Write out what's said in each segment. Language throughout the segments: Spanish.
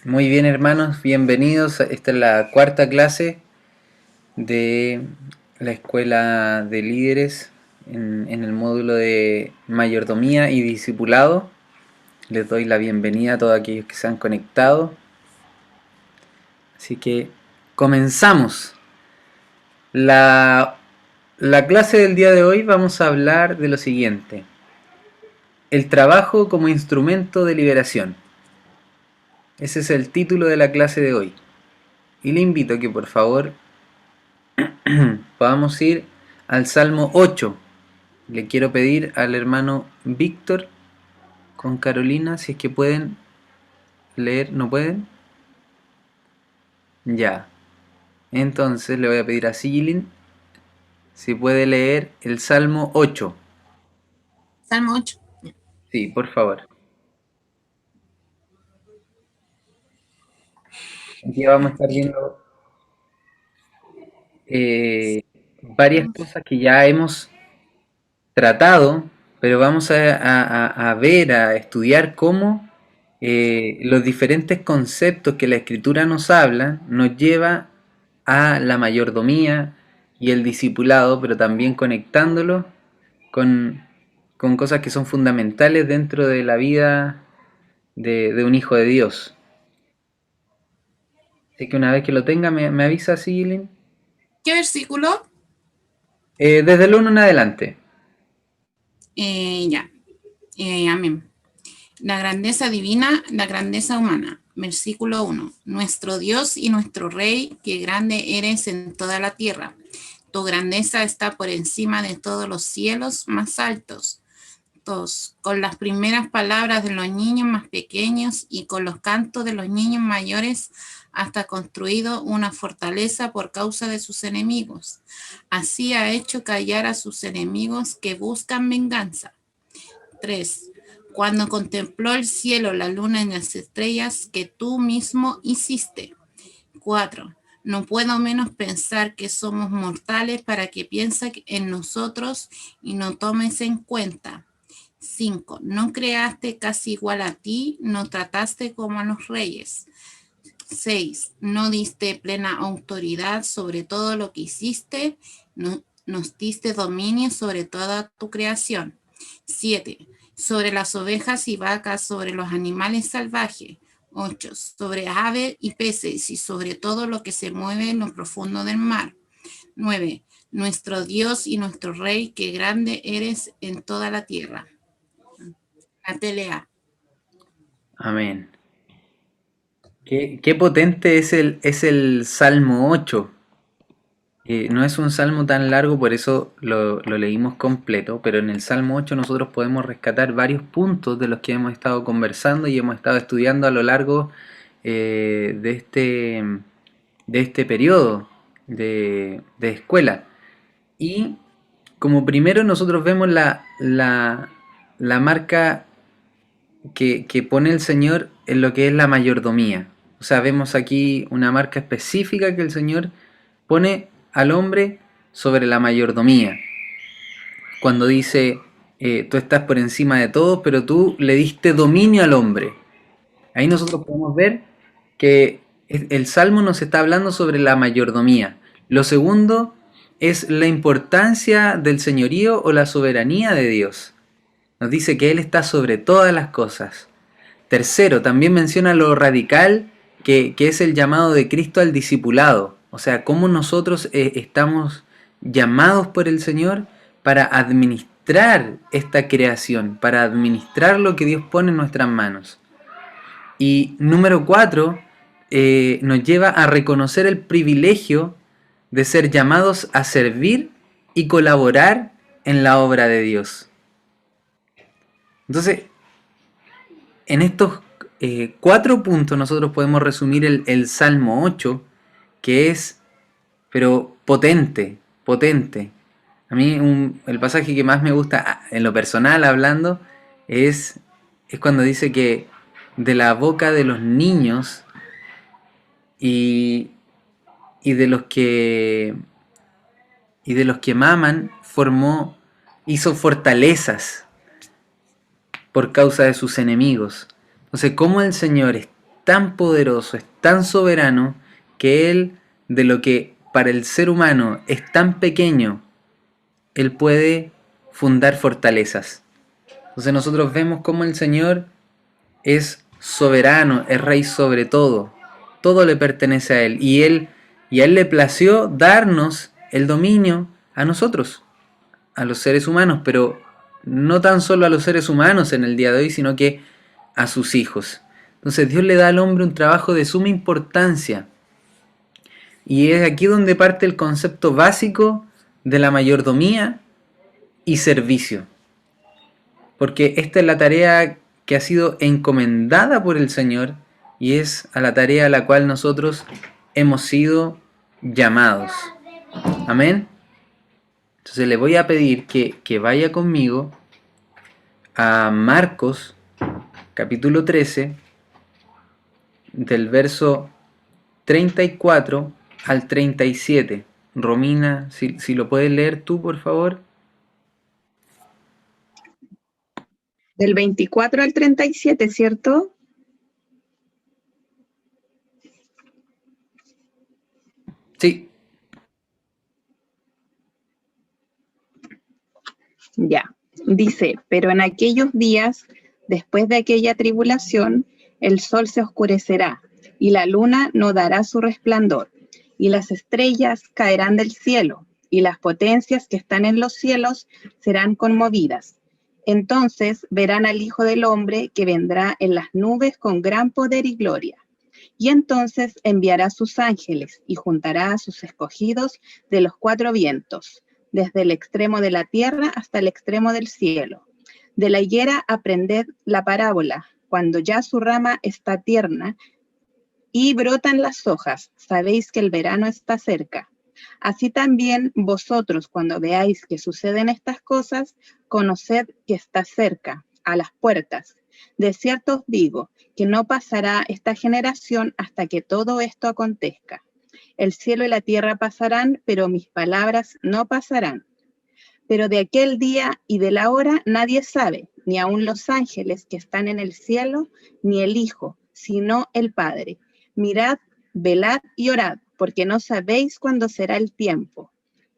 Muy bien, hermanos, bienvenidos. Esta es la cuarta clase de la Escuela de Líderes en el módulo de Mayordomía y Discipulado. Les doy la bienvenida a todos aquellos que se han conectado. Así que comenzamos. La, la clase del día de hoy vamos a hablar de lo siguiente: el trabajo como instrumento de liberación. Ese es el título de la clase de hoy. Y le invito a que por favor podamos ir al Salmo 8. Le quiero pedir al hermano Víctor con Carolina si es que pueden leer. ¿No pueden? Ya. Entonces le voy a pedir a Sigilin si puede leer el Salmo 8. Salmo 8. Sí, por favor. Aquí vamos a estar viendo eh, varias cosas que ya hemos tratado, pero vamos a ver, a estudiar cómo los diferentes conceptos que la escritura nos habla nos lleva a la mayordomía y el discipulado, pero también conectándolo con, con cosas que son fundamentales dentro de la vida de un hijo de Dios. Así que una vez que lo tenga, me avisa, Sigilin. ¿Qué versículo? Desde el 1 en adelante. Ya. Amén. La grandeza divina, la grandeza humana. Versículo 1. Nuestro Dios y nuestro Rey, que grande eres en toda la tierra. Tu grandeza está por encima de todos los cielos más altos. 2. Con las primeras palabras de los niños más pequeños y con los cantos de los niños mayores, hasta construido una fortaleza por causa de sus enemigos. Así ha hecho callar a sus enemigos que buscan venganza. 3. Cuando contempló el cielo, la luna y las estrellas que tú mismo hiciste. 4. No puedo menos pensar que somos mortales para que pienses en nosotros y no tomes en cuenta. 5. No creaste casi igual a ti, no trataste como a los reyes. 6. No diste plena autoridad sobre todo lo que hiciste, no, nos diste dominio sobre toda tu creación. 7. Sobre las ovejas y vacas, sobre los animales salvajes. 8. Sobre aves y peces y sobre todo lo que se mueve en lo profundo del mar. 9. Nuestro Dios y nuestro Rey, que grande eres en toda la tierra. La TLA. Amén. Qué potente es el Salmo 8. No es un salmo tan largo, por eso lo leímos completo, pero en el Salmo 8 nosotros podemos rescatar varios puntos de los que hemos estado conversando y hemos estado estudiando a lo largo de este periodo de escuela. Y como primero nosotros vemos la marca que pone el Señor en lo que es la mayordomía. O sea, vemos aquí una marca específica que el Señor pone al hombre sobre la mayordomía. Cuando dice, tú estás por encima de todo, pero tú le diste dominio al hombre. Ahí nosotros podemos ver que el Salmo nos está hablando sobre la mayordomía. Lo segundo es la importancia del señorío o la soberanía de Dios. Nos dice que Él está sobre todas las cosas. Tercero, también menciona lo radical que es el llamado de Cristo al discipulado. O sea, cómo nosotros estamos llamados por el Señor para administrar esta creación, para administrar lo que Dios pone en nuestras manos. Y número 4, nos lleva a reconocer el privilegio de ser llamados a servir y colaborar en la obra de Dios. Entonces, en estos 4 puntos nosotros podemos resumir el Salmo 8, que es, pero potente, potente. A mí el pasaje que más me gusta, en lo personal hablando, es cuando dice que de la boca de los niños y, y de los que y de los que maman hizo fortalezas por causa de sus enemigos. Entonces, ¿cómo el Señor es tan poderoso, es tan soberano, que Él, de lo que para el ser humano es tan pequeño, Él puede fundar fortalezas. Entonces nosotros vemos cómo el Señor es soberano, es rey sobre todo. Todo le pertenece a Él. Y a Él le plació darnos el dominio a nosotros, a los seres humanos, pero no tan solo a los seres humanos en el día de hoy, sino que a sus hijos. Entonces Dios le da al hombre un trabajo de suma importancia. Y es aquí donde parte el concepto básico de la mayordomía y servicio. Porque esta es la tarea que ha sido encomendada por el Señor y es a la tarea a la cual nosotros hemos sido llamados. Amén. Entonces le voy a pedir que vaya conmigo a Marcos capítulo 13 del verso 34 al 37. Romina, si lo puedes leer tú, por favor. Del 24 al 37, ¿cierto? Sí. Ya. Dice, pero en aquellos días, después de aquella tribulación, el sol se oscurecerá, y la luna no dará su resplandor, y las estrellas caerán del cielo, y las potencias que están en los cielos serán conmovidas. Entonces verán al Hijo del Hombre que vendrá en las nubes con gran poder y gloria. Y entonces enviará sus ángeles y juntará a sus escogidos de los cuatro vientos, desde el extremo de la tierra hasta el extremo del cielo. De la higuera aprended la parábola, cuando ya su rama está tierna y brotan las hojas, sabéis que el verano está cerca. Así también vosotros, cuando veáis que suceden estas cosas, conoced que está cerca, a las puertas. De cierto os digo, que no pasará esta generación hasta que todo esto acontezca. El cielo y la tierra pasarán, pero mis palabras no pasarán. Pero de aquel día y de la hora nadie sabe, ni aun los ángeles que están en el cielo, ni el Hijo, sino el Padre. Mirad, velad y orad, porque no sabéis cuándo será el tiempo.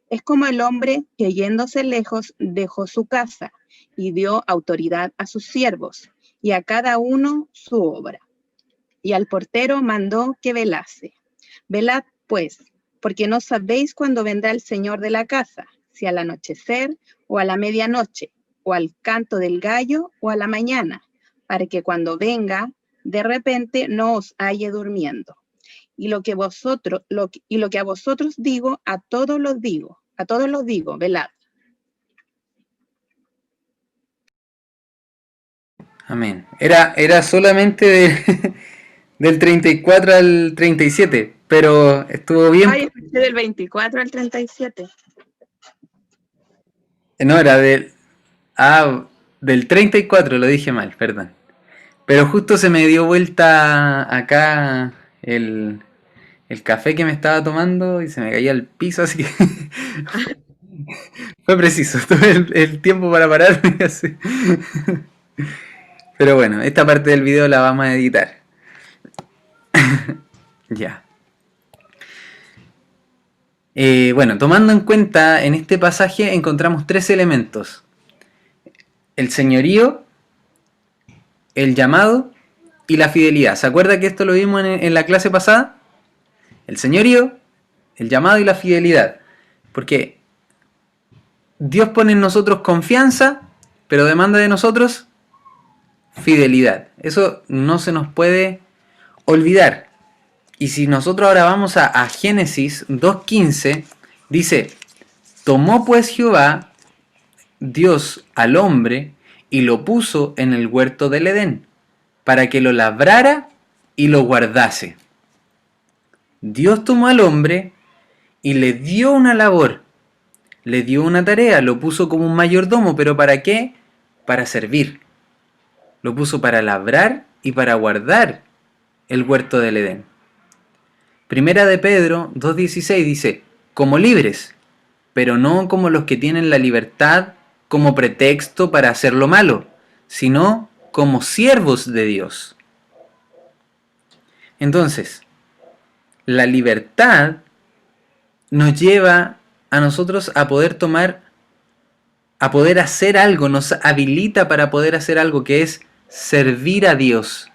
Es como el hombre que yéndose lejos dejó su casa y dio autoridad a sus siervos, y a cada uno su obra. Y al portero mandó que velase. Velad, pues, porque no sabéis cuándo vendrá el Señor de la casa, si al anochecer o a la medianoche, o al canto del gallo o a la mañana, para que cuando venga, de repente no os halle durmiendo. Y lo que a vosotros digo, a todos los digo, velad. Amén. Era solamente del 34 al 37, pero estuvo bien. Ay, escuché del 24 al 37. No, era del 34, lo dije mal, perdón. Pero justo se me dio vuelta acá el café que me estaba tomando y se me caía al piso, así que fue preciso. Tuve el tiempo para pararme así. Pero bueno, esta parte del video la vamos a editar. Ya. Bueno, tomando en cuenta, en este pasaje encontramos tres elementos. El señorío, el llamado y la fidelidad. ¿Se acuerda que esto lo vimos en la clase pasada? El señorío, el llamado y la fidelidad. Porque Dios pone en nosotros confianza, pero demanda de nosotros fidelidad. Eso no se nos puede olvidar. Y si nosotros ahora vamos a Génesis 2.15, dice, tomó pues Jehová, Dios, al hombre, y lo puso en el huerto del Edén, para que lo labrara y lo guardase. Dios tomó al hombre y le dio una labor, le dio una tarea, lo puso como un mayordomo, pero ¿para qué? Para servir. Lo puso para labrar y para guardar el huerto del Edén. Primera de Pedro 2.16 dice, como libres, pero no como los que tienen la libertad como pretexto para hacer lo malo, sino como siervos de Dios. Entonces, la libertad nos lleva a nosotros a poder a poder hacer algo, nos habilita para poder hacer algo, que es servir a Dios.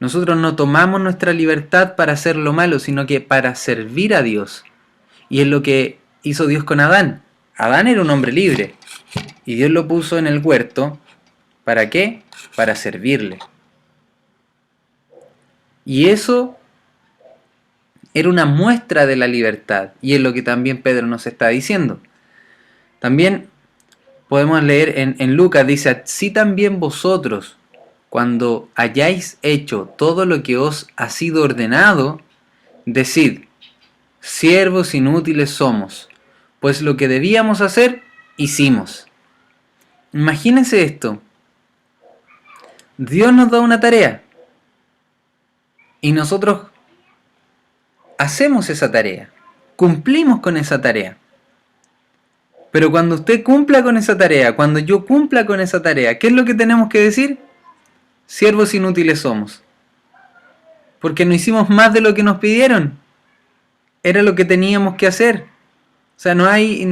Nosotros no tomamos nuestra libertad para hacer lo malo, sino que para servir a Dios. Y es lo que hizo Dios con Adán. Adán era un hombre libre, y Dios lo puso en el huerto. ¿Para qué? Para servirle. Y eso era una muestra de la libertad, y es lo que también Pedro nos está diciendo. También podemos leer en Lucas, dice: así también vosotros, cuando hayáis hecho todo lo que os ha sido ordenado, decid: siervos inútiles somos, pues lo que debíamos hacer, hicimos. Imagínense esto. Dios nos da una tarea y nosotros hacemos esa tarea, cumplimos con esa tarea. Pero cuando usted cumpla con esa tarea, cuando yo cumpla con esa tarea, ¿qué es lo que tenemos que decir? Siervos inútiles somos. Porque no hicimos más de lo que nos pidieron. Era lo que teníamos que hacer. O sea, no hay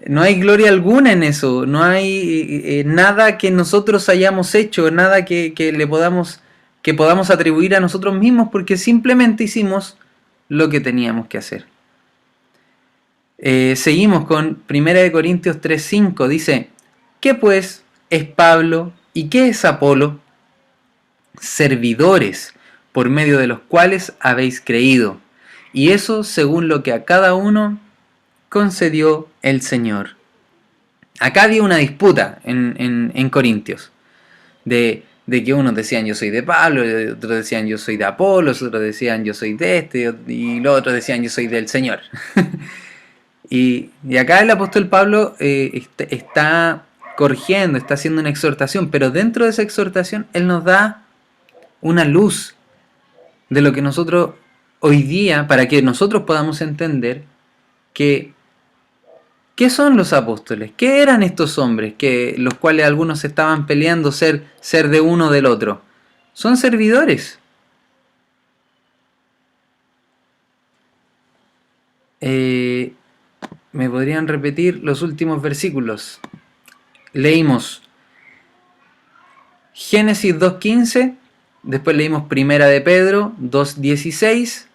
no hay gloria alguna en eso. No hay nada que nosotros hayamos hecho, nada que podamos atribuir a nosotros mismos, porque simplemente hicimos lo que teníamos que hacer. Seguimos con 1 Corintios 3:5. Dice: ¿qué pues es Pablo y qué es Apolo? Servidores, por medio de los cuales habéis creído, y eso según lo que a cada uno concedió el Señor. Acá había una disputa en Corintios, de que unos decían yo soy de Pablo, otros decían yo soy de Apolo, otros decían yo soy de este, y los otros decían yo soy del Señor. y acá el apóstol Pablo está corrigiendo, está haciendo una exhortación, pero dentro de esa exhortación él nos da una luz de lo que nosotros hoy día, para que nosotros podamos entender que ¿qué son los apóstoles? ¿Qué eran estos hombres los cuales algunos estaban peleando ser de uno o del otro? Son servidores. ¿Me podrían repetir los últimos versículos? Leímos Génesis 2:15, después leímos Primera de Pedro 2:16,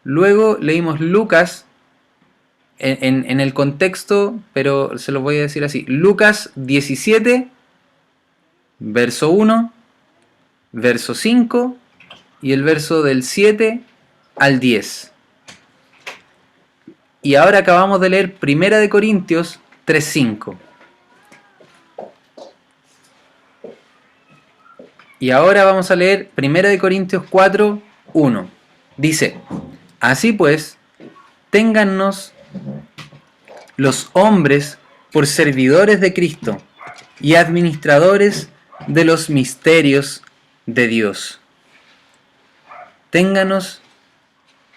luego leímos Lucas en el contexto, pero se lo voy a decir así: Lucas 17, verso 1, verso 5 y el verso del 7 al 10. Y ahora acabamos de leer 1 de Corintios 3:5. Y ahora vamos a leer 1 de Corintios 4:1. Dice: así pues, téngannos los hombres por servidores de Cristo y administradores de los misterios de Dios. Ténganos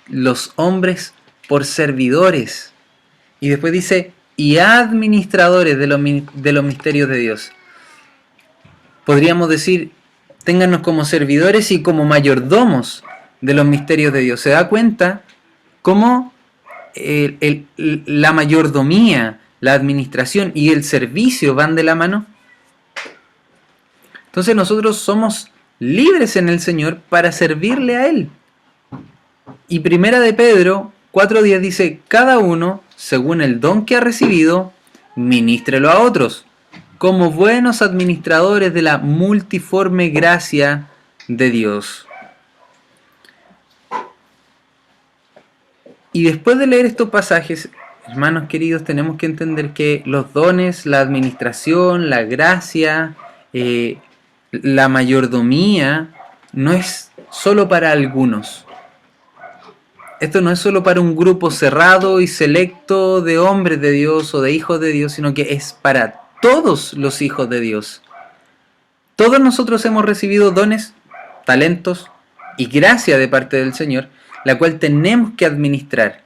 los hombres por servidores. Y después dice: y administradores de los misterios de Dios. Podríamos decir: ténganos como servidores y como mayordomos de los misterios de Dios. ¿Se da cuenta cómo la mayordomía, la administración y el servicio van de la mano? Entonces nosotros somos libres en el Señor para servirle a Él. Y 1 de Pedro 4:10 dice: cada uno, según el don que ha recibido, ministrelo a otros, como buenos administradores de la multiforme gracia de Dios. Y después de leer estos pasajes, hermanos queridos, tenemos que entender que los dones, la administración, la gracia, la mayordomía, no es solo para algunos. Esto no es solo para un grupo cerrado y selecto de hombres de Dios o de hijos de Dios, sino que es para todos los hijos de Dios. Todos nosotros hemos recibido dones, talentos y gracia de parte del Señor, la cual tenemos que administrar.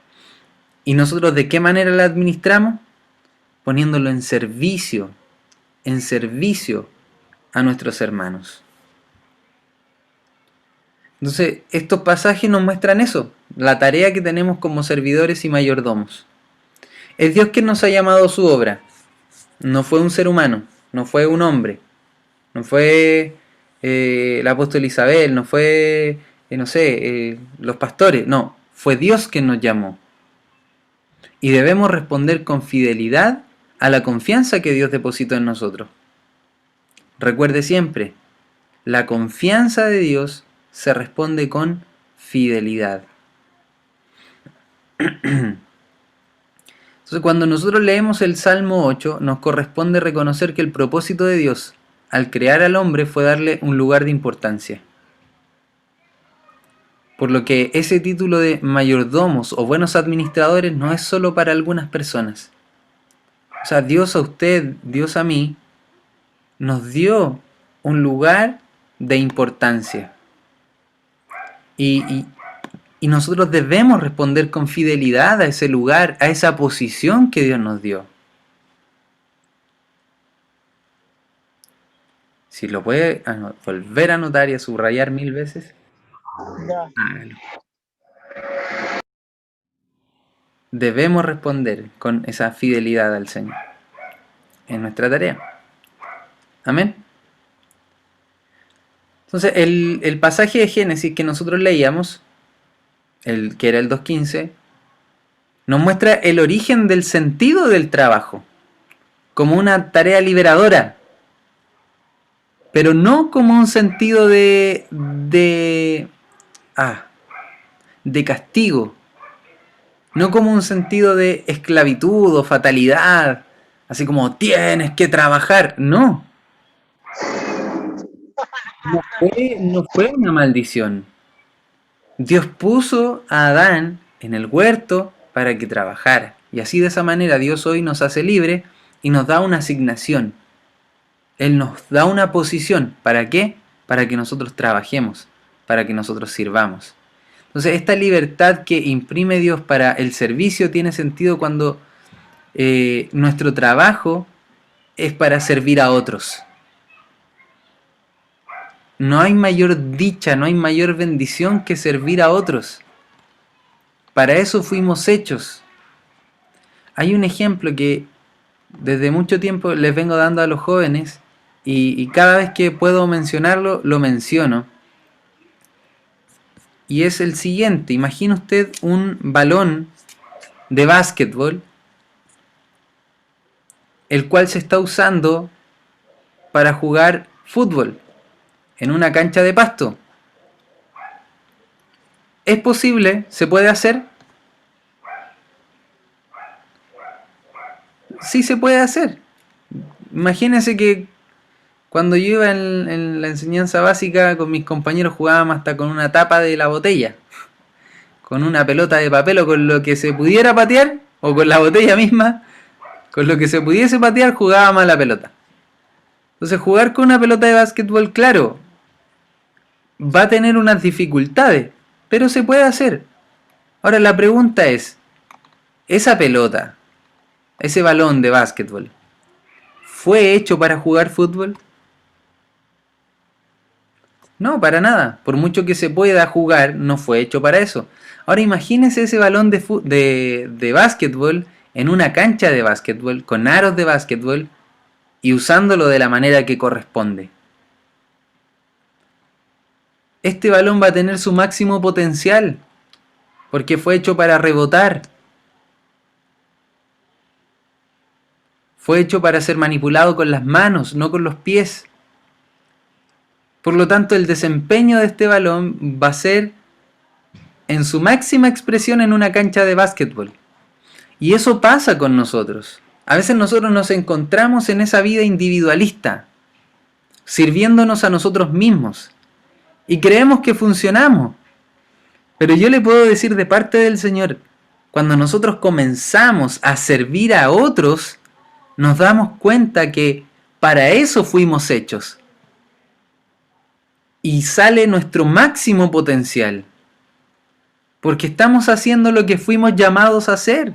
¿Y nosotros de qué manera la administramos? Poniéndolo en servicio en servicio a nuestros hermanos. Entonces, estos pasajes nos muestran eso, la tarea que tenemos como servidores y mayordomos. Es Dios quien nos ha llamado a su obra. No fue un ser humano, no fue un hombre, no fue el apóstol Isabel, no fue, no sé, los pastores. No, fue Dios quien nos llamó. Y debemos responder con fidelidad a la confianza que Dios depositó en nosotros. Recuerde siempre, la confianza de Dios se responde con fidelidad. Entonces, cuando nosotros leemos el Salmo 8, nos corresponde reconocer que el propósito de Dios al crear al hombre fue darle un lugar de importancia. Por lo que ese título de mayordomos o buenos administradores no es solo para algunas personas. O sea, Dios a usted, Dios a mí, nos dio un lugar de importancia. Y nosotros debemos responder con fidelidad a ese lugar, a esa posición que Dios nos dio. Si lo puede volver a anotar y a subrayar 1000 veces, hágalo. Debemos responder con esa fidelidad al Señor en nuestra tarea. Amén. Entonces, el pasaje de Génesis que nosotros leíamos, que era el 2.15, nos muestra el origen del sentido del trabajo, como una tarea liberadora, pero no como un sentido de castigo, no como un sentido de esclavitud o fatalidad, así como tienes que trabajar, no. No fue una maldición. Dios puso a Adán en el huerto para que trabajara. Y así de esa manera Dios hoy nos hace libre y nos da una asignación. Él nos da una posición. ¿Para qué? Para que nosotros trabajemos, para que nosotros sirvamos. Entonces esta libertad que imprime Dios para el servicio tiene sentido cuando nuestro trabajo es para servir a otros. No hay mayor dicha, no hay mayor bendición que servir a otros. Para eso fuimos hechos. Hay un ejemplo que desde mucho tiempo les vengo dando a los jóvenes y cada vez que puedo mencionarlo, lo menciono. Y es el siguiente. Imagine usted un balón de básquetbol, el cual se está usando para jugar fútbol en una cancha de pasto. ¿Es posible? ¿Se puede hacer? Sí se puede hacer. Imagínense que cuando yo iba en la enseñanza básica con mis compañeros jugábamos hasta con una tapa de la botella, con una pelota de papel o con lo que se pudiera patear, o con la botella misma, con lo que se pudiese patear jugábamos a la pelota. Entonces jugar con una pelota de básquetbol, claro, va a tener unas dificultades, pero se puede hacer. Ahora la pregunta es, ¿esa pelota, ese balón de básquetbol, fue hecho para jugar fútbol? No, para nada. Por mucho que se pueda jugar, no fue hecho para eso. Ahora imagínese ese balón de básquetbol en una cancha de básquetbol, con aros de básquetbol, y usándolo de la manera que corresponde. Este balón va a tener su máximo potencial, porque fue hecho para rebotar. Fue hecho para ser manipulado con las manos, no con los pies. Por lo tanto, el desempeño de este balón va a ser en su máxima expresión en una cancha de básquetbol. Y eso pasa con nosotros. A veces nosotros nos encontramos en esa vida individualista, sirviéndonos a nosotros mismos. Y creemos que funcionamos. Pero yo le puedo decir de parte del Señor, cuando nosotros comenzamos a servir a otros, nos damos cuenta que para eso fuimos hechos. Y sale nuestro máximo potencial. Porque estamos haciendo lo que fuimos llamados a hacer,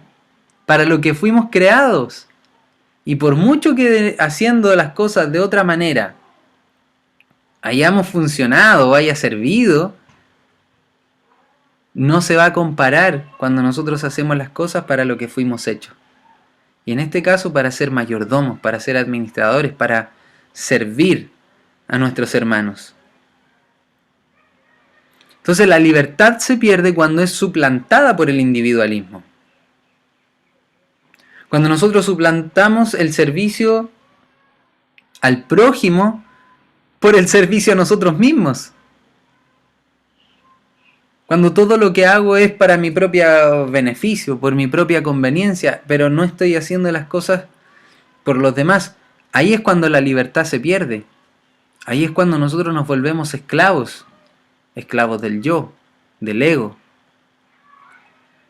para lo que fuimos creados. Y por mucho que haciendo las cosas de otra manera hayamos funcionado o haya servido, no se va a comparar cuando nosotros hacemos las cosas para lo que fuimos hechos. Y en este caso para ser mayordomos, para ser administradores, para servir a nuestros hermanos. Entonces la libertad se pierde cuando es suplantada por el individualismo. Cuando nosotros suplantamos el servicio al prójimo por el servicio a nosotros mismos. Cuando todo lo que hago es para mi propio beneficio, por mi propia conveniencia, pero no estoy haciendo las cosas por los demás. Ahí es cuando la libertad se pierde. Ahí es cuando nosotros nos volvemos esclavos. Esclavos del yo, del ego.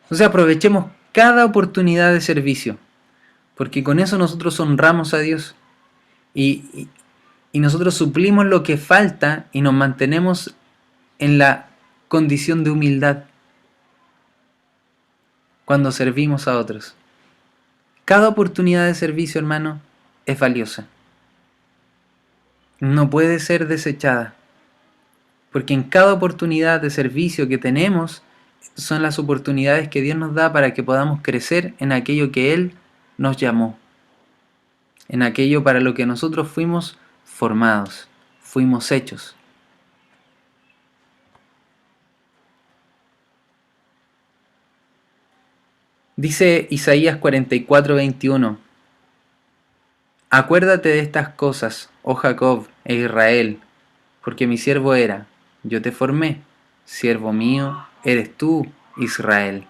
Entonces aprovechemos cada oportunidad de servicio, porque con eso nosotros honramos a Dios y nosotros suplimos lo que falta y nos mantenemos en la condición de humildad cuando servimos a otros. Cada oportunidad de servicio, hermano, es valiosa. No puede ser desechada, porque en cada oportunidad de servicio que tenemos son las oportunidades que Dios nos da para que podamos crecer en aquello que Él nos llamó, en aquello para lo que nosotros fuimos formados, fuimos hechos. Dice Isaías 44:21: Acuérdate de estas cosas, oh Jacob e Israel, porque mi siervo era, yo te formé, siervo mío eres tú, Israel.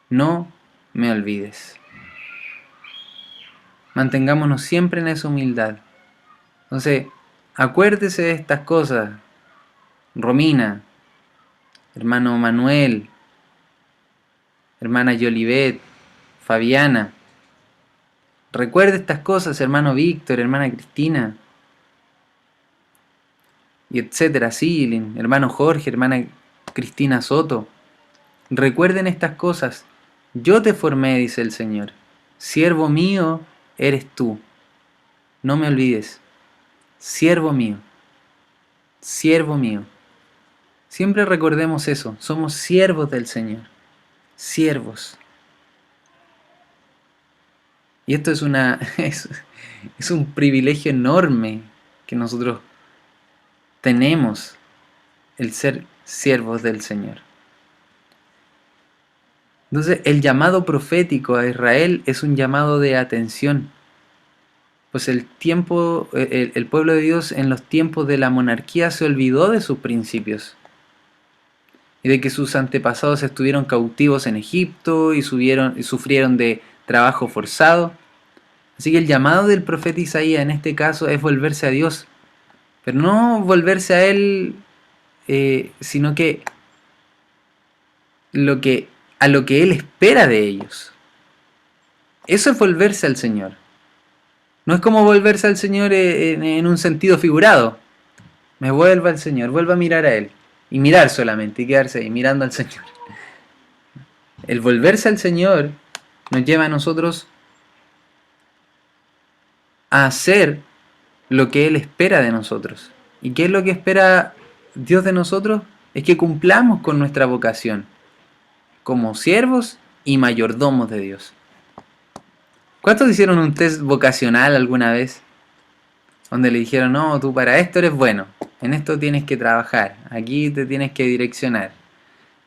No me olvides. Mantengámonos siempre en esa humildad. Entonces, acuérdese de estas cosas, Romina, hermano Manuel, hermana Yolivet, Fabiana. Recuerde estas cosas, hermano Víctor, hermana Cristina, y etcétera, Silin, hermano Jorge, hermana Cristina Soto. Recuerden estas cosas. Yo te formé, dice el Señor. Siervo mío eres tú. No me olvides. Siervo mío. Siervo mío. Siempre recordemos eso. Somos siervos del Señor. Siervos. Y esto es es un privilegio enorme que nosotros tenemos, el ser siervos del Señor. Entonces, el llamado profético a Israel es un llamado de atención. Pues el pueblo de Dios en los tiempos de la monarquía se olvidó de sus principios. Y de que sus antepasados estuvieron cautivos en Egipto y sufrieron de trabajo forzado. Así que el llamado del profeta Isaías en este caso es volverse a Dios. Pero no volverse a Él, sino que a lo que Él espera de ellos. Eso es volverse al Señor. No es como volverse al Señor en un sentido figurado. Me vuelvo al Señor, vuelvo a mirar a Él. Y mirar solamente, y quedarse ahí mirando al Señor. El volverse al Señor nos lleva a nosotros a hacer lo que Él espera de nosotros. ¿Y qué es lo que espera Dios de nosotros? Es que cumplamos con nuestra vocación como siervos y mayordomos de Dios. ¿Cuántos hicieron un test vocacional alguna vez? Donde le dijeron, no, tú para esto eres bueno, en esto tienes que trabajar, aquí te tienes que direccionar.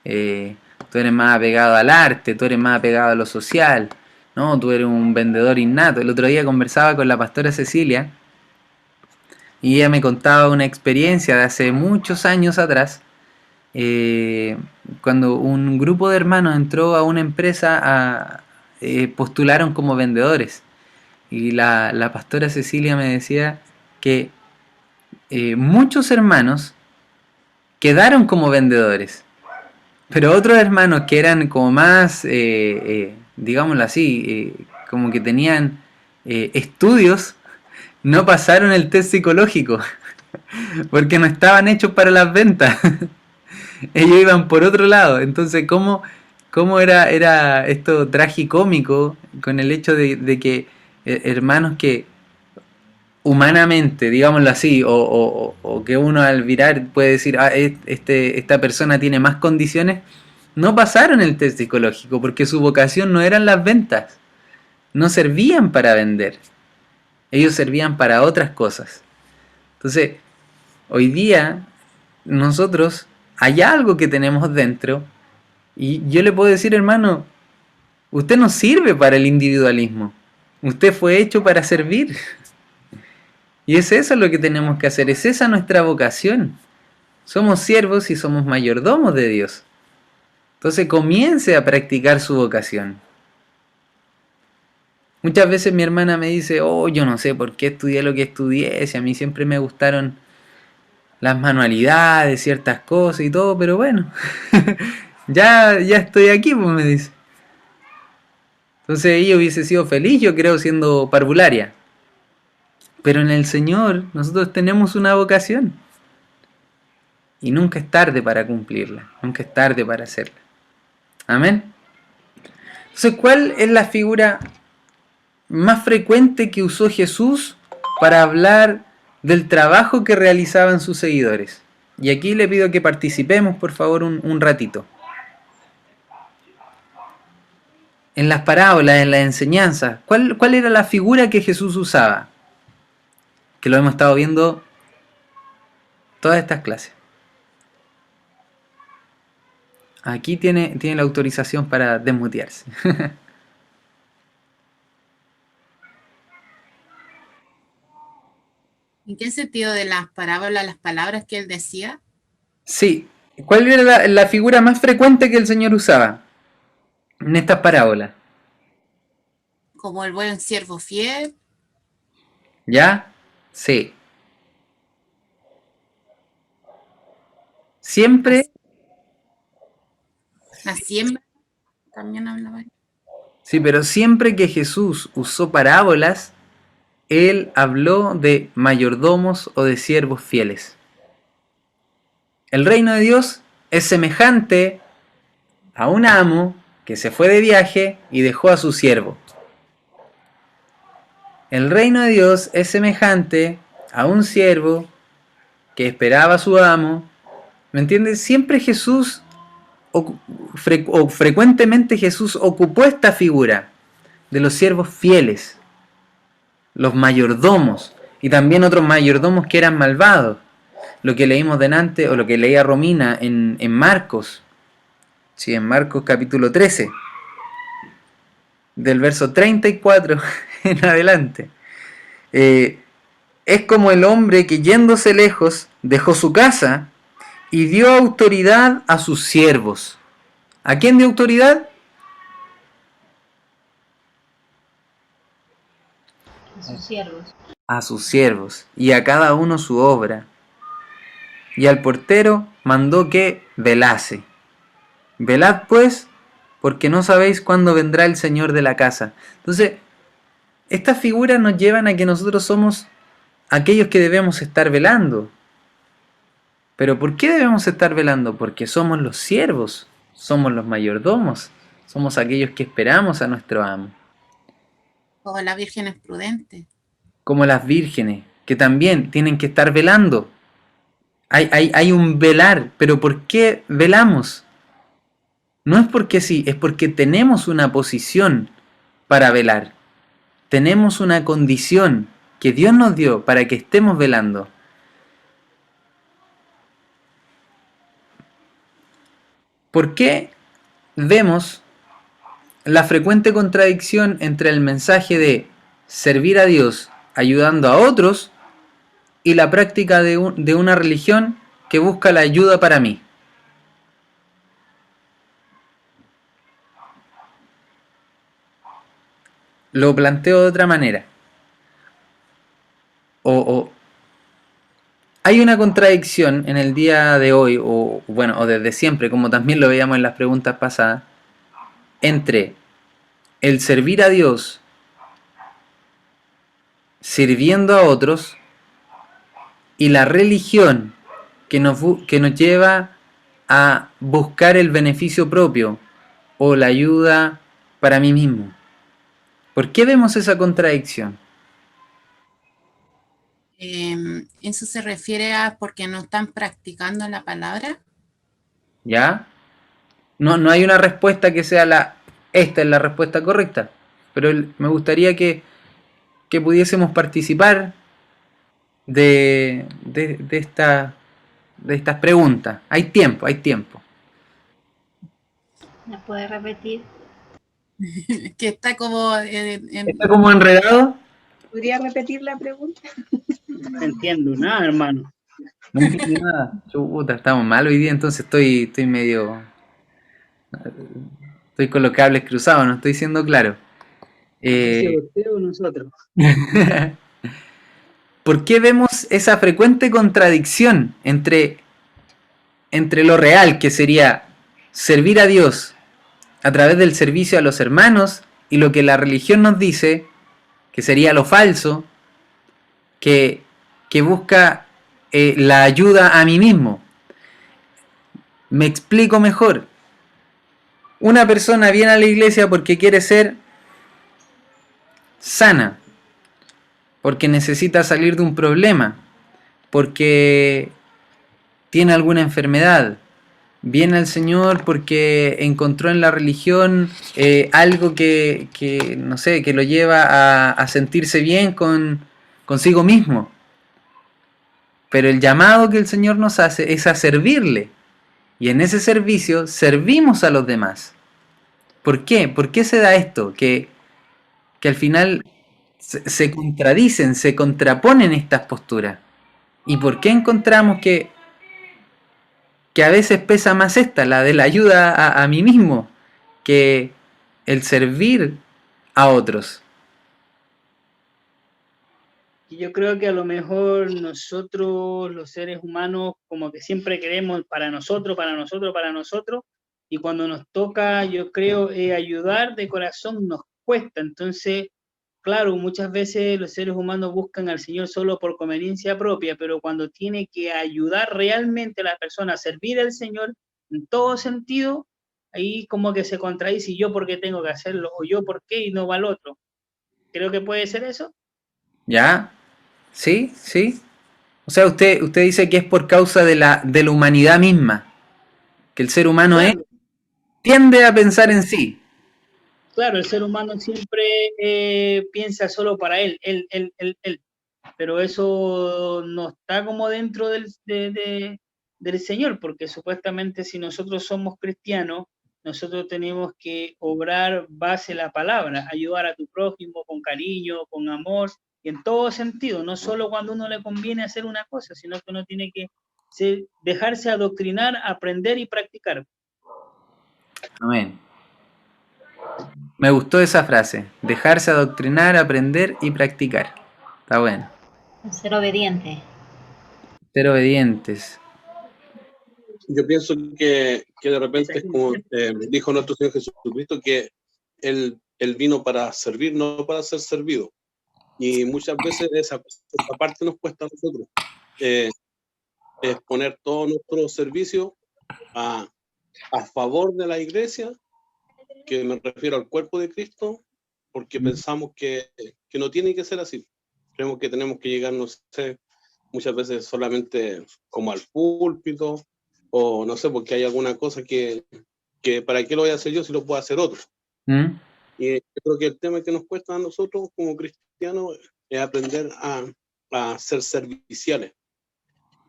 Tú eres más apegado al arte, tú eres más apegado a lo social, no, tú eres un vendedor innato. El otro día conversaba con la pastora Cecilia y ella me contaba una experiencia de hace muchos años atrás, cuando un grupo de hermanos entró a una empresa, postularon como vendedores. Y la pastora Cecilia me decía que muchos hermanos quedaron como vendedores, pero otros hermanos que eran como más, digámoslo así, como que tenían estudios, no pasaron el test psicológico, porque no estaban hechos para las ventas. Ellos iban por otro lado. Entonces, ¿cómo era esto tragicómico con el hecho de que hermanos que humanamente, digámoslo así, o que uno al mirar puede decir, esta persona tiene más condiciones, no pasaron el test psicológico porque su vocación no eran las ventas, no servían para vender, ellos servían para otras cosas. Entonces, hoy día nosotros hay algo que tenemos dentro y yo le puedo decir, hermano, usted no sirve para el individualismo, usted fue hecho para servir. Y es eso lo que tenemos que hacer, es esa nuestra vocación. Somos siervos y somos mayordomos de Dios. Entonces comience a practicar su vocación. Muchas veces mi hermana me dice, oh, yo no sé por qué estudié lo que estudié, si a mí siempre me gustaron las manualidades, ciertas cosas y todo, pero bueno, ya estoy aquí, pues me dice. Entonces ella hubiese sido feliz, yo creo, siendo parvularia. Pero en el Señor nosotros tenemos una vocación. Y nunca es tarde para cumplirla, nunca es tarde para hacerla. Amén. Entonces, ¿cuál es la figura más frecuente que usó Jesús para hablar del trabajo que realizaban sus seguidores? Y aquí le pido que participemos, por favor, un ratito. En las parábolas, en las enseñanzas, ¿cuál era la figura que Jesús usaba? Que lo hemos estado viendo todas estas clases. Aquí tiene la autorización para desmutearse. ¿En qué sentido de las parábolas, las palabras que él decía? Sí. ¿Cuál era la figura más frecuente que el Señor usaba en estas parábolas? Como el buen siervo fiel, ¿Ya? Sí. Siempre, la siembra, también hablaba. sí, pero siempre que Jesús usó parábolas, Él habló de mayordomos o de siervos fieles. El reino de Dios es semejante a un amo que se fue de viaje y dejó a su siervo. El reino de Dios es semejante a un siervo que esperaba a su amo. ¿Me entiendes? Siempre Jesús, o frecuentemente Jesús ocupó esta figura de los siervos fieles, los mayordomos, y también otros mayordomos que eran malvados. Lo que leímos delante, o lo que leía Romina en Marcos, sí, en Marcos capítulo 13, del verso 34 en adelante. Es como el hombre que yéndose lejos dejó su casa y dio autoridad a sus siervos. ¿A quién dio autoridad? A sus siervos. A sus siervos, y a cada uno su obra. Y al portero mandó que velase. Velad pues, porque no sabéis cuándo vendrá el Señor de la casa. Entonces, estas figuras nos llevan a que nosotros somos aquellos que debemos estar velando. ¿Pero por qué debemos estar velando? Porque somos los siervos, somos los mayordomos, somos aquellos que esperamos a nuestro amo. O la Virgen es prudente. Como las vírgenes, que también tienen que estar velando. Hay un velar, pero ¿por qué velamos? No es porque sí, es porque tenemos una posición para velar. Tenemos una condición que Dios nos dio para que estemos velando. ¿Por qué vemos la frecuente contradicción entre el mensaje de servir a Dios ayudando a otros y la práctica de una religión que busca la ayuda para mí? Lo planteo de otra manera. Hay una contradicción en el día de hoy, o desde siempre, como también lo veíamos en las preguntas pasadas, entre el servir a Dios sirviendo a otros y la religión que nos lleva a buscar el beneficio propio o la ayuda para mí mismo. ¿Por qué vemos esa contradicción? Eso se refiere a porque no están practicando la palabra. ¿Ya? No, no hay una respuesta que sea esta es la respuesta correcta, pero me gustaría que pudiésemos participar de estas preguntas. Hay tiempo, hay tiempo. ¿Me puede repetir? Que está como ¿Está como enredado? ¿Podría repetir la pregunta? No entiendo nada, hermano. No entiendo nada. Chuta, estamos mal hoy día, entonces estoy medio... Estoy con los cables cruzados, no estoy siendo claro. ¿Dice usted o nosotros? ¿Por qué vemos esa frecuente contradicción entre lo real, que sería servir a Dios a través del servicio a los hermanos, y lo que la religión nos dice, que sería lo falso, que busca la ayuda a mí mismo? Me explico mejor. Una persona viene a la iglesia porque quiere ser sana, porque necesita salir de un problema, porque tiene alguna enfermedad. Viene al Señor porque encontró en la religión algo no sé, que lo lleva a sentirse bien consigo mismo. Pero el llamado que el Señor nos hace es a servirle. Y en ese servicio servimos a los demás. ¿Por qué? ¿Por qué se da esto? Que al final se contradicen, se contraponen estas posturas. ¿Y por qué encontramos que a veces pesa más esta, la de la ayuda a mí mismo, que el servir a otros? Y yo creo que a lo mejor nosotros, los seres humanos, como que siempre queremos para nosotros, para nosotros, para nosotros, y cuando nos toca, yo creo, ayudar de corazón nos cuesta. Entonces, claro, muchas veces los seres humanos buscan al Señor solo por conveniencia propia, pero cuando tiene que ayudar realmente a la persona a servir al Señor en todo sentido, ahí como que se contradice, ¿y yo por qué tengo que hacerlo? ¿O yo por qué y no va al otro? Creo que puede ser eso. ¿Ya? ¿Sí? ¿Sí? O sea, usted dice que es por causa de la humanidad misma, que el ser humano Claro, tiende a pensar en sí. claro, el ser humano siempre piensa solo para él, pero eso no está como dentro del Señor, porque supuestamente si nosotros somos cristianos, nosotros tenemos que obrar base la palabra, ayudar a tu prójimo con cariño, con amor, y en todo sentido, no solo cuando uno le conviene hacer una cosa, sino que uno tiene que dejarse adoctrinar, aprender y practicar. Amén. Me gustó esa frase. Dejarse adoctrinar, aprender y practicar. Está bueno. Ser obediente. Ser obedientes. Yo pienso que de repente es como dijo nuestro Señor Jesucristo, que él vino para servir, no para ser servido. Y muchas veces esa parte nos cuesta a nosotros. Es poner todo nuestro servicio a favor de la iglesia, que me refiero al cuerpo de Cristo, porque pensamos que no tiene que ser así. Creemos que tenemos que llegar, no sé, muchas veces solamente como al púlpito, o no sé, porque hay alguna cosa que ¿para qué lo voy a hacer yo si lo puedo hacer otro? ¿Mm? Y yo creo que el tema que nos cuesta a nosotros como cristianos es aprender a ser serviciales,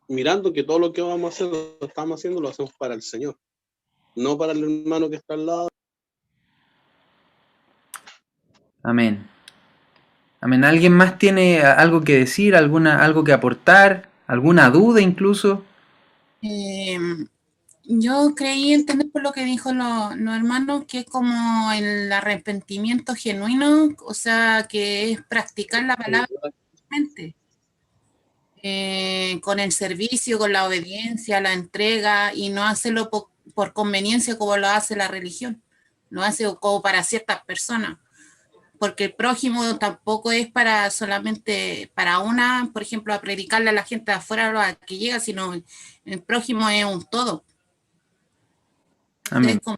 mirando que todo lo que vamos a hacer, lo estamos haciendo, lo hacemos para el Señor, no para el hermano que está al lado. Amén. Amén. ¿Alguien más tiene algo que decir, algo que aportar, alguna duda incluso? Yo creí entender por lo que dijo los hermanos que es como el arrepentimiento genuino, o sea, que es practicar la palabra con el servicio, con la obediencia, la entrega y no hacerlo por conveniencia como lo hace la religión, lo hace como para ciertas personas, porque el prójimo tampoco es para solamente para una, por ejemplo, a predicarle a la gente de afuera a que llega, sino el prójimo es un todo. Amén. Entonces, como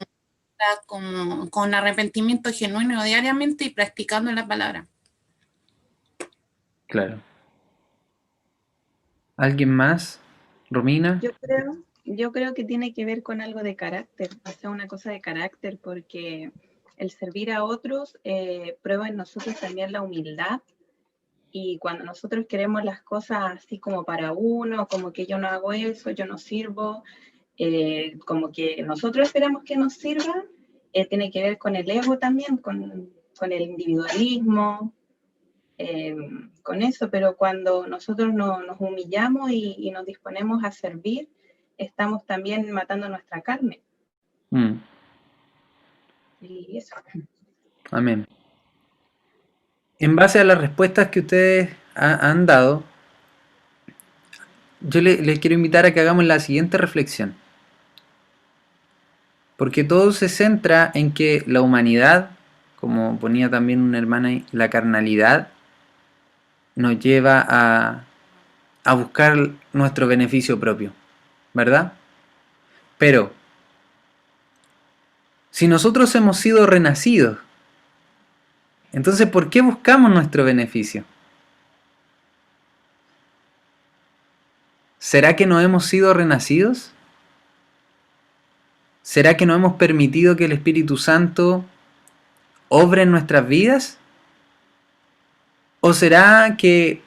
como con arrepentimiento genuino diariamente y practicando la palabra. Claro. ¿Alguien más? ¿Romina? Yo creo que tiene que ver con algo de carácter, o sea, una cosa de carácter, porque el servir a otros prueba en nosotros también la humildad. Y cuando nosotros queremos las cosas así como para uno, como que yo no hago eso, yo no sirvo, como que nosotros esperamos que nos sirvan, tiene que ver con el ego también, con el individualismo, con eso, pero cuando nosotros nos humillamos y nos disponemos a servir, estamos también matando nuestra carne. Mm, Y eso. amén. En base a las respuestas que ustedes han dado, yo les quiero invitar a que hagamos la siguiente reflexión. Porque todo se centra en que la humanidad, como ponía también una hermana ahí, la carnalidad, nos lleva a buscar nuestro beneficio propio, ¿verdad? Pero, si nosotros hemos sido renacidos, entonces ¿por qué buscamos nuestro beneficio? ¿Será que no hemos sido renacidos? ¿Será que no hemos permitido que el Espíritu Santo obre en nuestras vidas? ¿O será que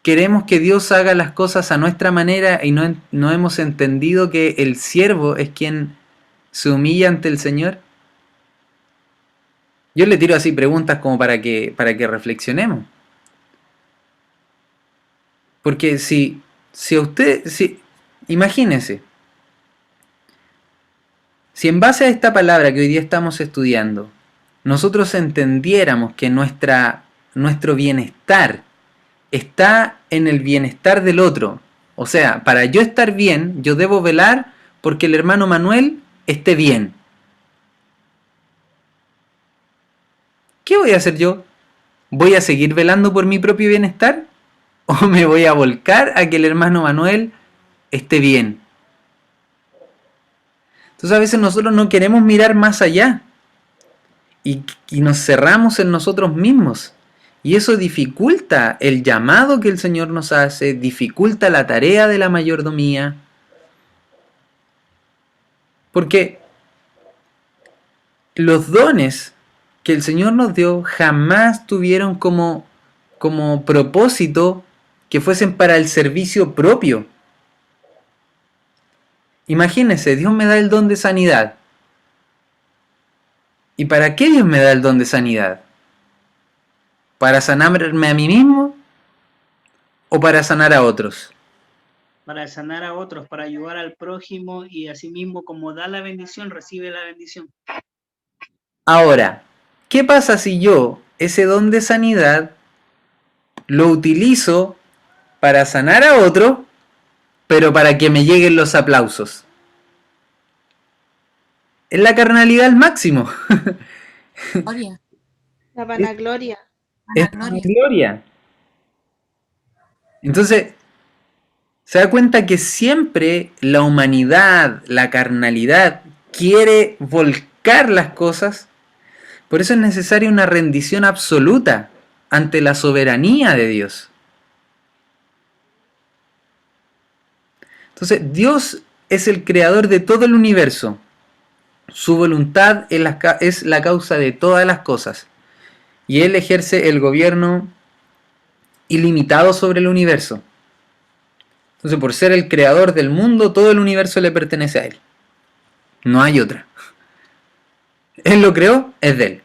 queremos que Dios haga las cosas a nuestra manera y no hemos entendido que el siervo es quien se humilla ante el Señor? Yo le tiro así preguntas como para que reflexionemos. Porque si imagínense, si en base a esta palabra que hoy día estamos estudiando, nosotros entendiéramos que nuestro bienestar está en el bienestar del otro. O sea, para yo estar bien, yo debo velar porque el hermano Manuel esté bien. ¿Qué voy a hacer yo? ¿Voy a seguir velando por mi propio bienestar? ¿O me voy a volcar a que el hermano Manuel esté bien? Entonces a veces nosotros no queremos mirar más allá y nos cerramos en nosotros mismos. Y eso dificulta el llamado que el Señor nos hace, dificulta la tarea de la mayordomía. Porque los dones que el Señor nos dio jamás tuvieron como propósito que fuesen para el servicio propio. Imagínense, Dios me da el don de sanidad. ¿Y para qué Dios me da el don de sanidad? ¿Para sanarme a mí mismo o para sanar a otros? Para sanar a otros, para ayudar al prójimo y asimismo como da la bendición, recibe la bendición. Ahora, ¿qué pasa si yo ese don de sanidad lo utilizo para sanar a otro, pero para que me lleguen los aplausos? Es la carnalidad al máximo. Gloria. La vanagloria. Es gloria. Entonces, se da cuenta que siempre la humanidad, la carnalidad, quiere volcar las cosas. Por eso es necesaria una rendición absoluta ante la soberanía de Dios. Entonces, Dios es el creador de todo el universo. Su voluntad es la causa de todas las cosas. Y Él ejerce el gobierno ilimitado sobre el universo. Entonces, por ser el creador del mundo, todo el universo le pertenece a Él. No hay otra. Él lo creó, es de Él.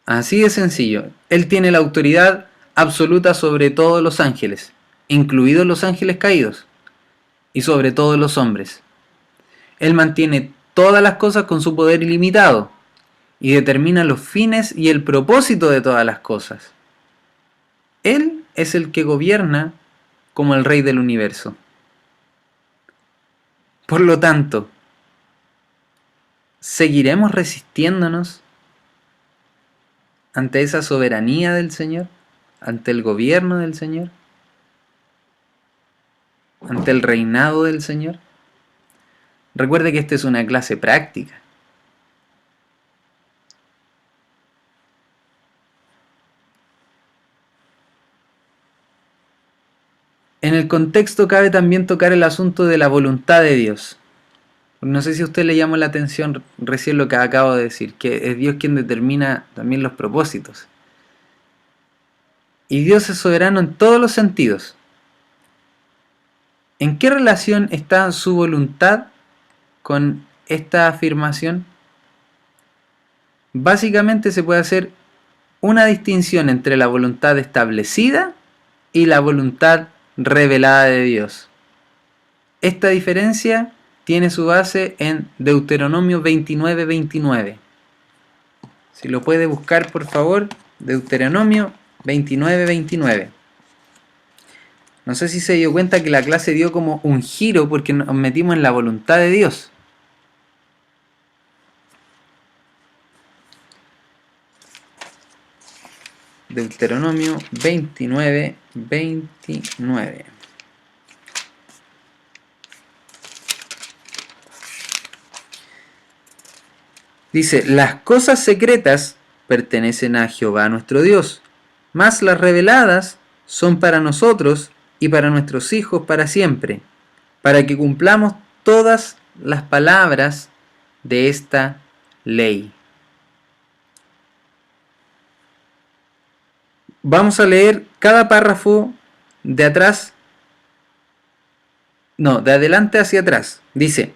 Así de sencillo. Él tiene la autoridad absoluta sobre todos los ángeles, incluidos los ángeles caídos, y sobre todos los hombres. Él mantiene todas las cosas con su poder ilimitado y determina los fines y el propósito de todas las cosas. Él es el que gobierna como el rey del universo. Por lo tanto, ¿seguiremos resistiéndonos ante esa soberanía del Señor? ¿Ante el gobierno del Señor? ¿Ante el reinado del Señor? Recuerde que esta es una clase práctica. en el contexto cabe también tocar el asunto de la voluntad de Dios. No sé si a usted le llamó la atención recién lo que acabo de decir, que es Dios quien determina también los propósitos. Y Dios es soberano en todos los sentidos. ¿En qué relación está su voluntad con esta afirmación? Básicamente se puede hacer una distinción entre la voluntad establecida y la voluntad revelada de Dios. Esta diferencia tiene su base en Deuteronomio 29:29. Si lo puede buscar, por favor, Deuteronomio 29:29. No sé si se dio cuenta que la clase dio como un giro porque nos metimos en la voluntad de Dios. Deuteronomio 29:29. Dice, las cosas secretas pertenecen a Jehová nuestro Dios, mas las reveladas son para nosotros y para nuestros hijos para siempre, para que cumplamos todas las palabras de esta ley. Vamos a leer cada párrafo de atrás, no, de adelante hacia atrás. Dice,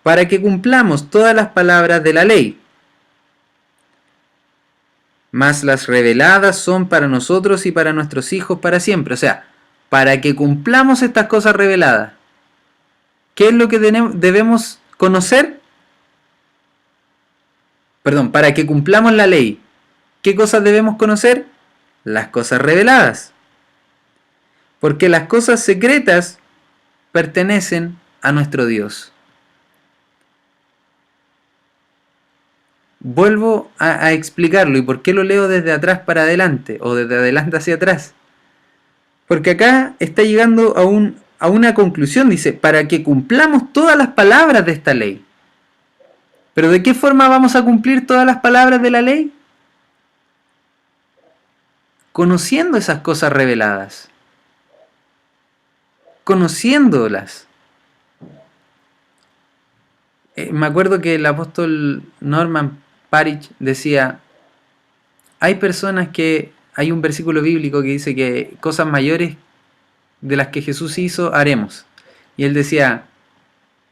para que cumplamos todas las palabras de la ley, mas las reveladas son para nosotros y para nuestros hijos para siempre. O sea, para que cumplamos estas cosas reveladas, ¿qué es lo que debemos conocer? Perdón, para que cumplamos la ley, ¿qué cosas debemos conocer? Las cosas reveladas. Porque las cosas secretas pertenecen a nuestro Dios. Vuelvo a explicarlo. ¿Y por qué lo leo desde atrás para adelante? O desde adelante hacia atrás. Porque acá está llegando a una conclusión. Dice, para que cumplamos todas las palabras de esta ley. ¿Pero de qué forma vamos a cumplir todas las palabras de la ley? Conociendo esas cosas reveladas. Conociéndolas. Me acuerdo que el apóstol Norman Parich decía, hay personas que, hay un versículo bíblico que dice que cosas mayores de las que Jesús hizo, haremos. Y él decía,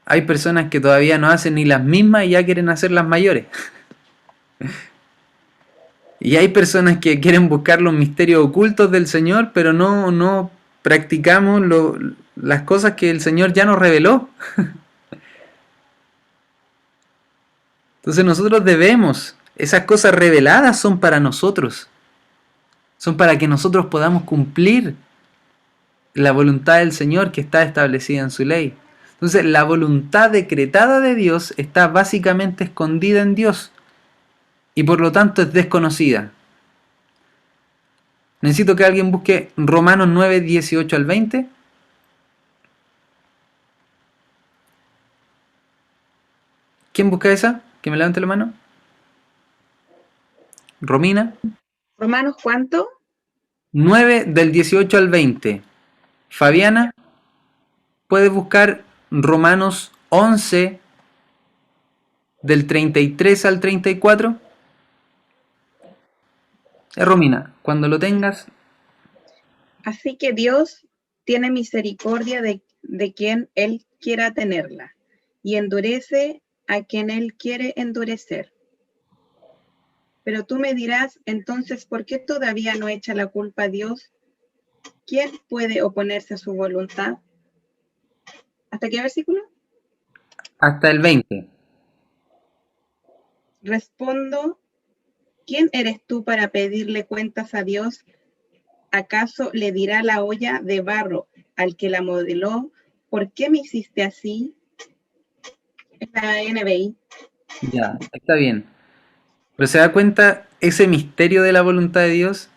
hay personas que todavía no hacen ni las mismas y ya quieren hacer las mayores. Y hay personas que quieren buscar los misterios ocultos del Señor, pero no practicamos las cosas que el Señor ya nos reveló. Entonces nosotros debemos, esas cosas reveladas son para nosotros. Son para que nosotros podamos cumplir la voluntad del Señor que está establecida en su ley. Entonces la voluntad decretada de Dios está básicamente escondida en Dios. Y por lo tanto es desconocida. Necesito que alguien busque Romanos 9, 18 al 20. ¿Quién busca esa? Que me levante la mano. Romina. ¿Romanos cuánto? 9 del 18 al 20. Fabiana, ¿puedes buscar Romanos 11 del 33 al 34? Romina, cuando lo tengas. Así que Dios tiene misericordia de quien Él quiera tenerla, y endurece a quien Él quiere endurecer. Pero tú me dirás, entonces, ¿por qué todavía no echa la culpa a Dios? ¿Quién puede oponerse a su voluntad? ¿Hasta qué versículo? Hasta el 20. Respondo, ¿quién eres tú para pedirle cuentas a Dios? ¿Acaso le dirá la olla de barro al que la modeló? ¿Por qué me hiciste así? Es la NBI. Ya, está bien. Pero se da cuenta ese misterio de la voluntad de Dios,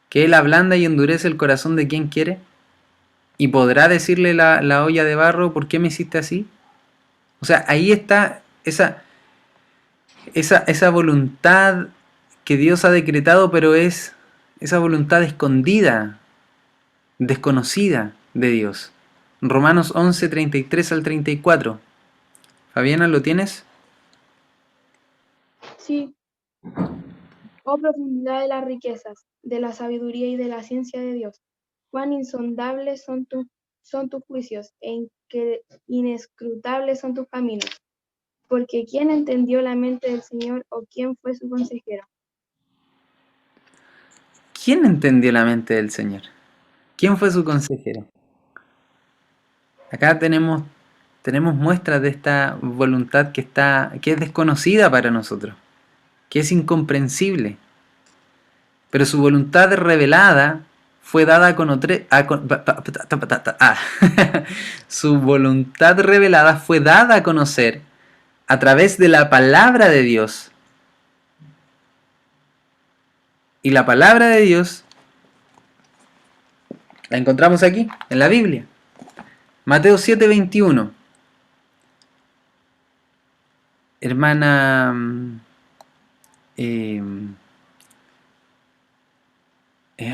que Él ablanda y endurece el corazón de quien quiere, y podrá decirle la olla de barro, ¿por qué me hiciste así? O sea, ahí está esa voluntad que Dios ha decretado, pero es esa voluntad escondida. desconocida de Dios. Romanos 11, 33 al 34. Fabiana, ¿lo tienes? Sí. Oh profundidad de las riquezas, de la sabiduría y de la ciencia de Dios. Cuán insondables son tus juicios, inescrutables son tus caminos. Porque ¿quién entendió la mente del Señor o quién fue su consejero? ¿Quién entendió la mente del Señor? ¿Quién fue su consejero? Acá tenemos muestras de esta voluntad que es desconocida para nosotros, que es incomprensible. Pero su voluntad revelada fue dada a conocer. Su voluntad revelada fue dada a conocer a través de la palabra de Dios. Y la palabra de Dios la encontramos aquí, en la Biblia. Mateo 7:21. Hermana...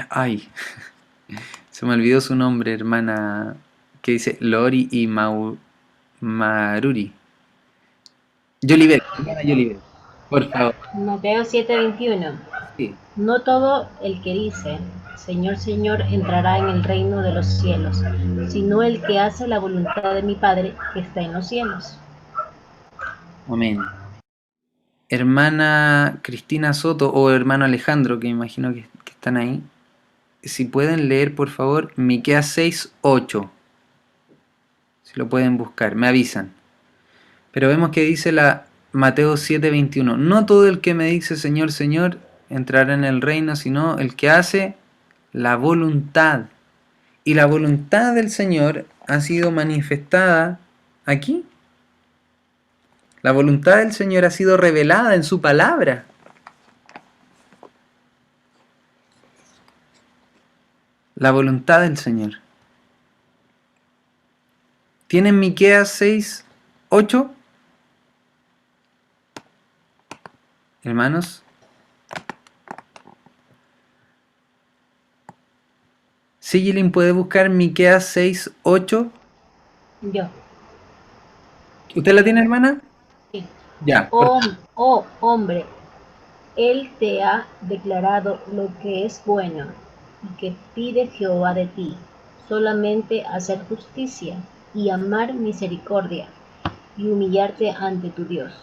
ay, se me olvidó su nombre, hermana, que dice Lori y Maruri. Yoliver, hermana Yoliver, por favor. Mateo 7:21. Sí. No todo el que dice, Señor, Señor, entrará en el reino de los cielos, sino el que hace la voluntad de mi Padre que está en los cielos. Amén. Hermana Cristina Soto o hermano Alejandro, que imagino que están ahí, si pueden leer por favor Miqueas 6:8, si lo pueden buscar, me avisan. Pero vemos que dice Mateo 7:21, no todo el que me dice Señor, Señor entrará en el reino, sino el que hace la voluntad. Y la voluntad del Señor ha sido manifestada aquí. La voluntad del Señor ha sido revelada en su palabra. La voluntad del Señor. ¿Tienen Miqueas 6:8? Hermanos. Sigilin puede buscar Miqueas 6:8. Yo. ¿Usted la tiene, hermana? Sí. Ya. Oh hombre, Él te ha declarado lo que es bueno y que pide Jehová de ti, solamente hacer justicia y amar misericordia y humillarte ante tu Dios.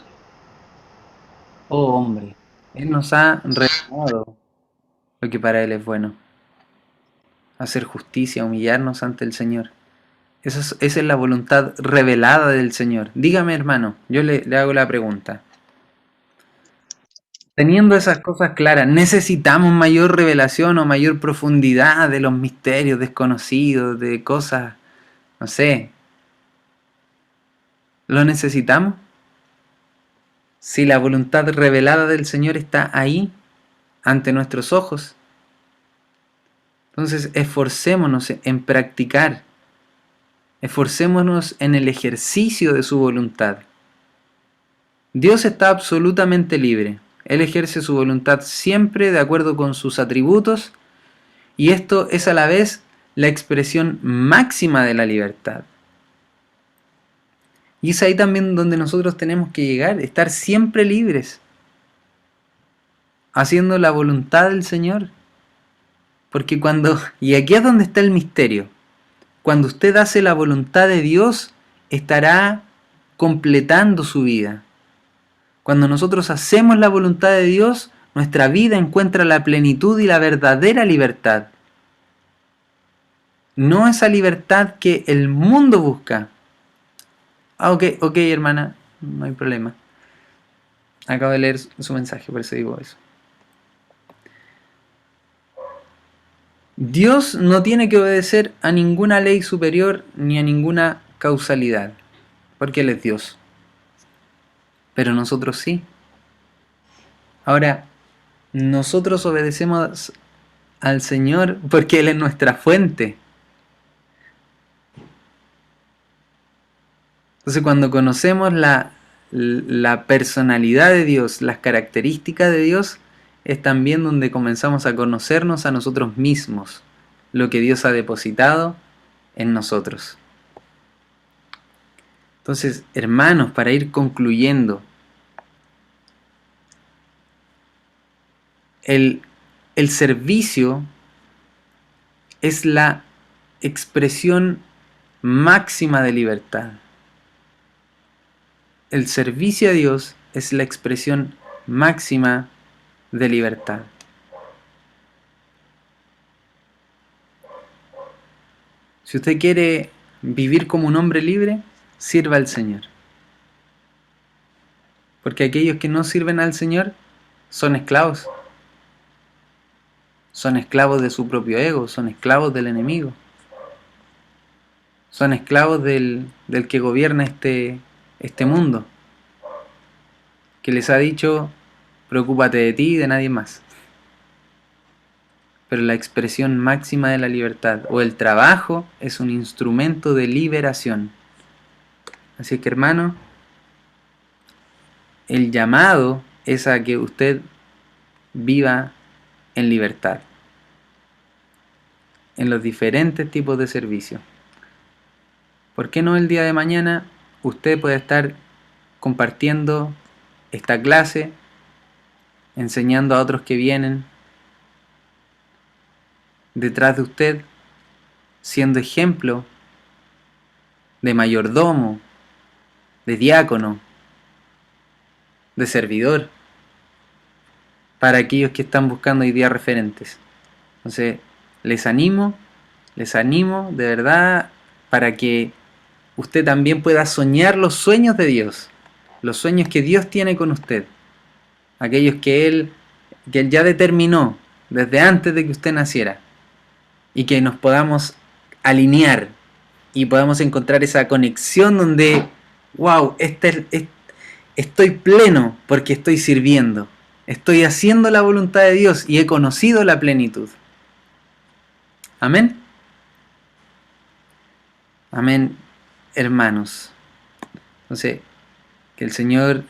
Oh hombre, Él nos ha revelado lo que para Él es bueno. Hacer justicia, humillarnos ante el Señor. Esa es la voluntad revelada del Señor. Dígame, hermano, yo le hago la pregunta. Teniendo esas cosas claras, ¿necesitamos mayor revelación o mayor profundidad de los misterios desconocidos, de cosas, no sé? ¿Lo necesitamos? Si la voluntad revelada del Señor está ahí, ante nuestros ojos. Entonces, esforcémonos en practicar. Esforcémonos en el ejercicio de su voluntad. Dios está absolutamente libre. Él ejerce su voluntad siempre de acuerdo con sus atributos y esto es a la vez la expresión máxima de la libertad. Y es ahí también donde nosotros tenemos que llegar, estar siempre libres, haciendo la voluntad del Señor. Porque y aquí es donde está el misterio, cuando usted hace la voluntad de Dios, estará completando su vida. Cuando nosotros hacemos la voluntad de Dios, nuestra vida encuentra la plenitud y la verdadera libertad. No esa libertad que el mundo busca. Ok, hermana, no hay problema. Acabo de leer su mensaje, por eso digo eso. Dios no tiene que obedecer a ninguna ley superior ni a ninguna causalidad, porque Él es Dios. Pero nosotros sí. Ahora, nosotros obedecemos al Señor porque Él es nuestra fuente. Entonces, cuando conocemos la personalidad de Dios, las características de Dios, es también donde comenzamos a conocernos a nosotros mismos. lo que Dios ha depositado en nosotros. Entonces, hermanos, para ir concluyendo, el servicio es la expresión máxima de libertad. El servicio a Dios es la expresión máxima de libertad. Si usted quiere vivir como un hombre libre, sirva al Señor. Porque aquellos que no sirven al Señor son esclavos. Son esclavos de su propio ego, son esclavos del enemigo. Son esclavos del que gobierna este mundo, que les ha dicho, preocúpate de ti y de nadie más. Pero la expresión máxima de la libertad o el trabajo es un instrumento de liberación. Así que, hermano, el llamado es a que usted viva en libertad, en los diferentes tipos de servicio. ¿Por qué no el día de mañana usted puede estar compartiendo esta clase, enseñando a otros que vienen detrás de usted, siendo ejemplo de mayordomo, de diácono, de servidor, para aquellos que están buscando hoy día referentes? Entonces, les animo de verdad para que usted también pueda soñar los sueños de Dios, los sueños que Dios tiene con usted, aquellos que Él ya determinó desde antes de que usted naciera, y que nos podamos alinear y podamos encontrar esa conexión donde, wow, estoy pleno porque estoy sirviendo, estoy haciendo la voluntad de Dios y he conocido la plenitud. Amén. Amén, hermanos. Entonces, que el Señor